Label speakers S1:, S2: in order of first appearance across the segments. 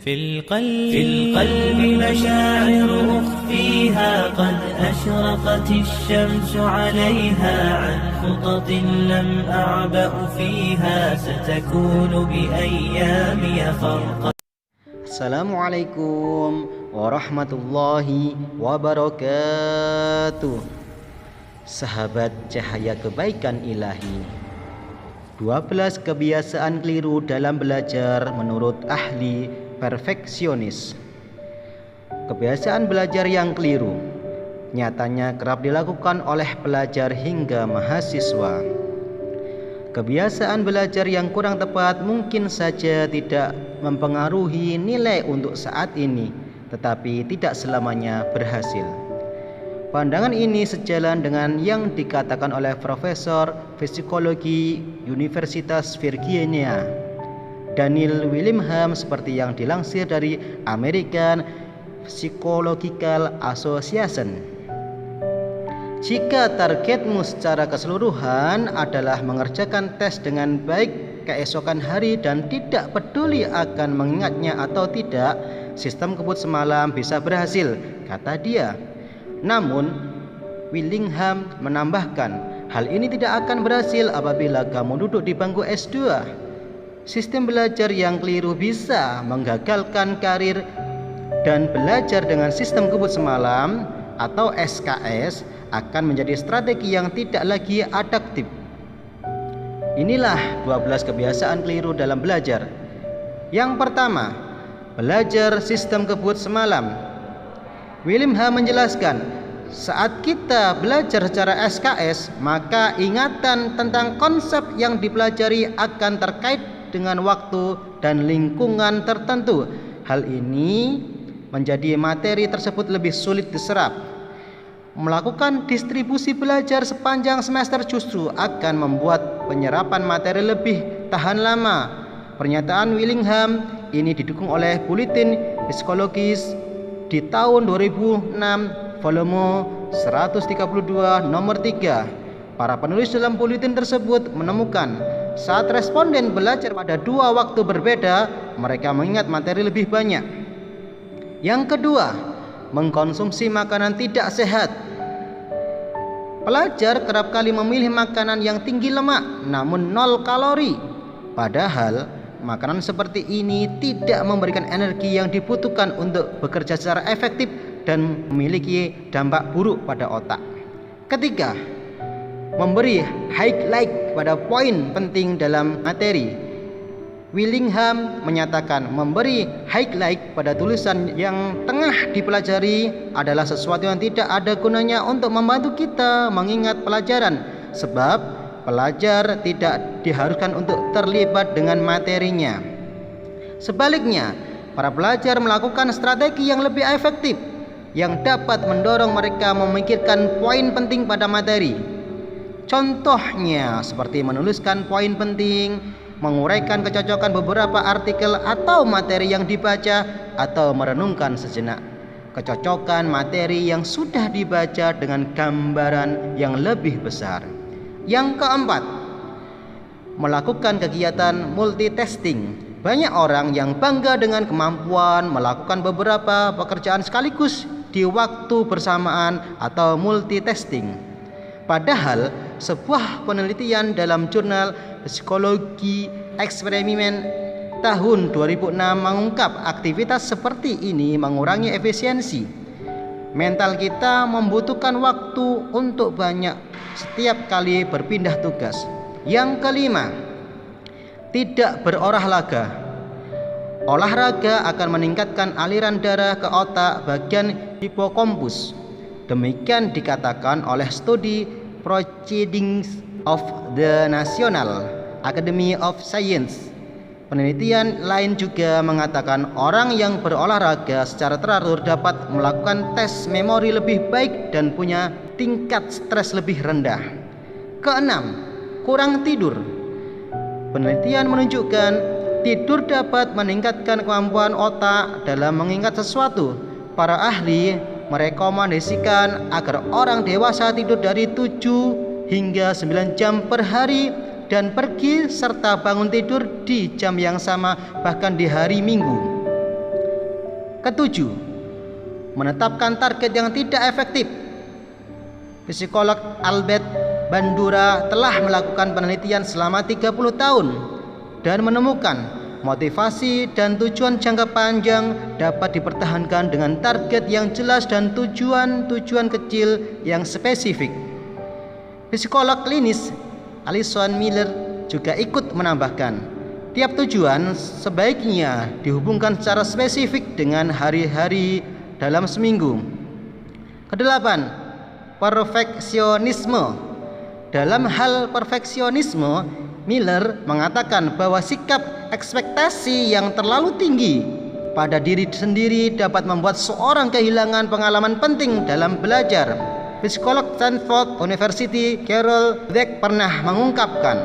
S1: في القلب مشاعر أخفيها قد أشرقت الشمس عليها عن خطط لم أعبأ فيها ستكون بأيامي فرقا.
S2: Assalamualaikum warahmatullahi wabarakatuh. Sahabat cahaya kebaikan ilahi, 12 kebiasaan keliru dalam belajar menurut ahli perfeksionis. Kebiasaan belajar yang keliru nyatanya kerap dilakukan oleh pelajar hingga mahasiswa. Kebiasaan belajar yang kurang tepat mungkin saja tidak mempengaruhi nilai untuk saat ini, tetapi tidak selamanya berhasil. Pandangan ini sejalan dengan yang dikatakan oleh Profesor Psikologi Universitas Virginia, Daniel Willingham, seperti yang dilansir dari American Psychological Association. Jika targetmu secara keseluruhan adalah mengerjakan tes dengan baik keesokan hari dan tidak peduli akan mengingatnya atau tidak, sistem kebut semalam bisa berhasil, kata dia. Namun, Willingham menambahkan, hal ini tidak akan berhasil apabila kamu duduk di bangku S2. Sistem belajar yang keliru bisa menggagalkan karir, dan belajar dengan sistem kebut semalam atau SKS akan menjadi strategi yang tidak lagi adaptif. Inilah 12 kebiasaan keliru dalam belajar. Yang pertama, belajar sistem kebut semalam. Willingham menjelaskan, saat kita belajar secara SKS, maka ingatan tentang konsep yang dipelajari akan terkait dengan waktu dan lingkungan tertentu. Hal ini menjadi materi tersebut lebih sulit diserap. Melakukan distribusi belajar sepanjang semester justru akan membuat penyerapan materi lebih tahan lama. Pernyataan Willingham ini didukung oleh Buletin Psikologis di tahun 2006 volume 132 nomor 3. Para penulis dalam buletin tersebut menemukan saat responden belajar pada 2 waktu berbeda, mereka mengingat materi lebih banyak. Yang kedua, mengkonsumsi makanan tidak sehat. Pelajar kerap kali memilih makanan yang tinggi lemak namun 0 kalori. Padahal makanan seperti ini tidak memberikan energi yang dibutuhkan untuk bekerja secara efektif dan memiliki dampak buruk pada otak. Ketiga, memberi highlight pada poin penting dalam materi. Willingham menyatakan memberi highlight pada tulisan yang tengah dipelajari adalah sesuatu yang tidak ada gunanya untuk membantu kita mengingat pelajaran, sebab pelajar tidak diharuskan untuk terlibat dengan materinya. Sebaliknya, para pelajar melakukan strategi yang lebih efektif yang dapat mendorong mereka memikirkan poin penting pada materi. Contohnya seperti menuliskan poin penting, menguraikan kecocokan beberapa artikel atau materi yang dibaca, atau merenungkan sejenak kecocokan materi yang sudah dibaca dengan gambaran yang lebih besar. Yang keempat, melakukan kegiatan multitasking. Banyak orang yang bangga dengan kemampuan melakukan beberapa pekerjaan sekaligus di waktu bersamaan atau multitasking. Padahal sebuah penelitian dalam jurnal Psikologi Eksperimen tahun 2006 mengungkap aktivitas seperti ini mengurangi efisiensi. Mental kita membutuhkan waktu untuk banyak setiap kali berpindah tugas. Yang kelima, tidak berolahraga. Olahraga akan meningkatkan aliran darah ke otak bagian hipokampus. Demikian dikatakan oleh studi Proceedings of the National Academy of Science. Penelitian lain juga mengatakan orang yang berolahraga secara teratur dapat melakukan tes memori lebih baik dan punya tingkat stres lebih rendah. Keenam, kurang tidur. Penelitian menunjukkan tidur dapat meningkatkan kemampuan otak dalam mengingat sesuatu. Para ahli merekomendasikan agar orang dewasa tidur dari 7 hingga 9 jam per hari dan pergi serta bangun tidur di jam yang sama, bahkan di hari Minggu. Ketujuh, menetapkan target yang tidak efektif. Psikolog Albert Bandura telah melakukan penelitian selama 30 tahun dan menemukan motivasi dan tujuan jangka panjang dapat dipertahankan dengan target yang jelas dan tujuan-tujuan kecil yang spesifik. Psikolog klinis Alison Miller juga ikut menambahkan, tiap tujuan sebaiknya dihubungkan secara spesifik dengan hari-hari dalam seminggu. Kedelapan, perfeksionisme. Dalam hal perfeksionisme, Miller mengatakan bahwa sikap ekspektasi yang terlalu tinggi pada diri sendiri dapat membuat seorang kehilangan pengalaman penting dalam belajar. Psikolog Stanford University Carol Dweck pernah mengungkapkan,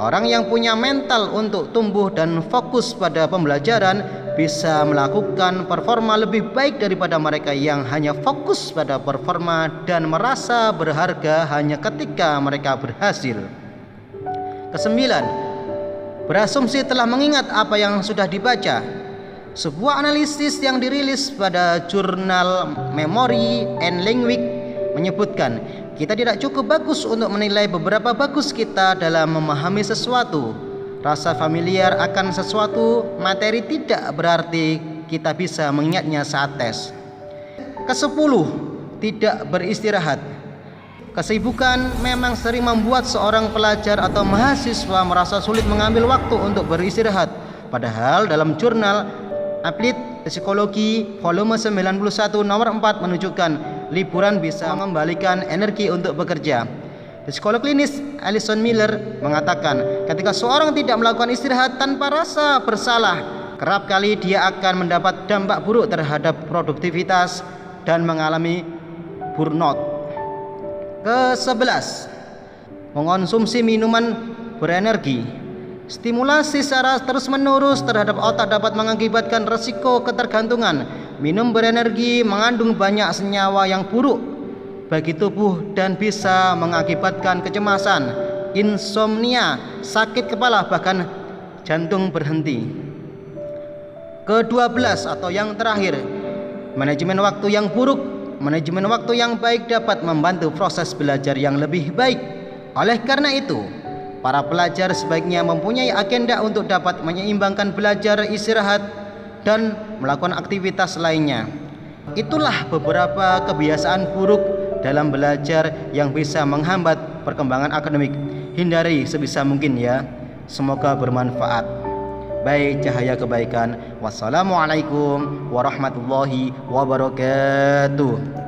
S2: orang yang punya mental untuk tumbuh dan fokus pada pembelajaran bisa melakukan performa lebih baik daripada mereka yang hanya fokus pada performa dan merasa berharga hanya ketika mereka berhasil. Kesembilan, berasumsi telah mengingat apa yang sudah dibaca. Sebuah analisis yang dirilis pada jurnal Memory and Language menyebutkan, kita tidak cukup bagus untuk menilai beberapa bagus kita dalam memahami sesuatu. Rasa familiar akan sesuatu materi tidak berarti kita bisa mengingatnya saat tes. Kesepuluh, tidak beristirahat. Kesibukan memang sering membuat seorang pelajar atau mahasiswa merasa sulit mengambil waktu untuk beristirahat. Padahal dalam jurnal Applied Psikologi volume 91 nomor 4 menunjukkan liburan bisa mengembalikan energi untuk bekerja. Psikolog klinis Alison Miller mengatakan, ketika seorang tidak melakukan istirahat tanpa rasa bersalah, kerap kali dia akan mendapat dampak buruk terhadap produktivitas dan mengalami burnout. Ke-11, mengonsumsi minuman berenergi. Stimulasi secara terus-menerus terhadap otak dapat mengakibatkan resiko ketergantungan. Minum berenergi mengandung banyak senyawa yang buruk bagi tubuh dan bisa mengakibatkan kecemasan, insomnia, sakit kepala, bahkan jantung berhenti. Ke-12 atau yang terakhir, manajemen waktu yang buruk. Manajemen waktu yang baik dapat membantu proses belajar yang lebih baik. Oleh karena itu, para pelajar sebaiknya mempunyai agenda untuk dapat menyeimbangkan belajar, istirahat, dan melakukan aktivitas lainnya. Itulah beberapa kebiasaan buruk dalam belajar yang bisa menghambat perkembangan akademik. Hindari sebisa mungkin ya. Semoga bermanfaat. Baik, cahaya kebaikan. Wassalamualaikum warahmatullahi wabarakatuh.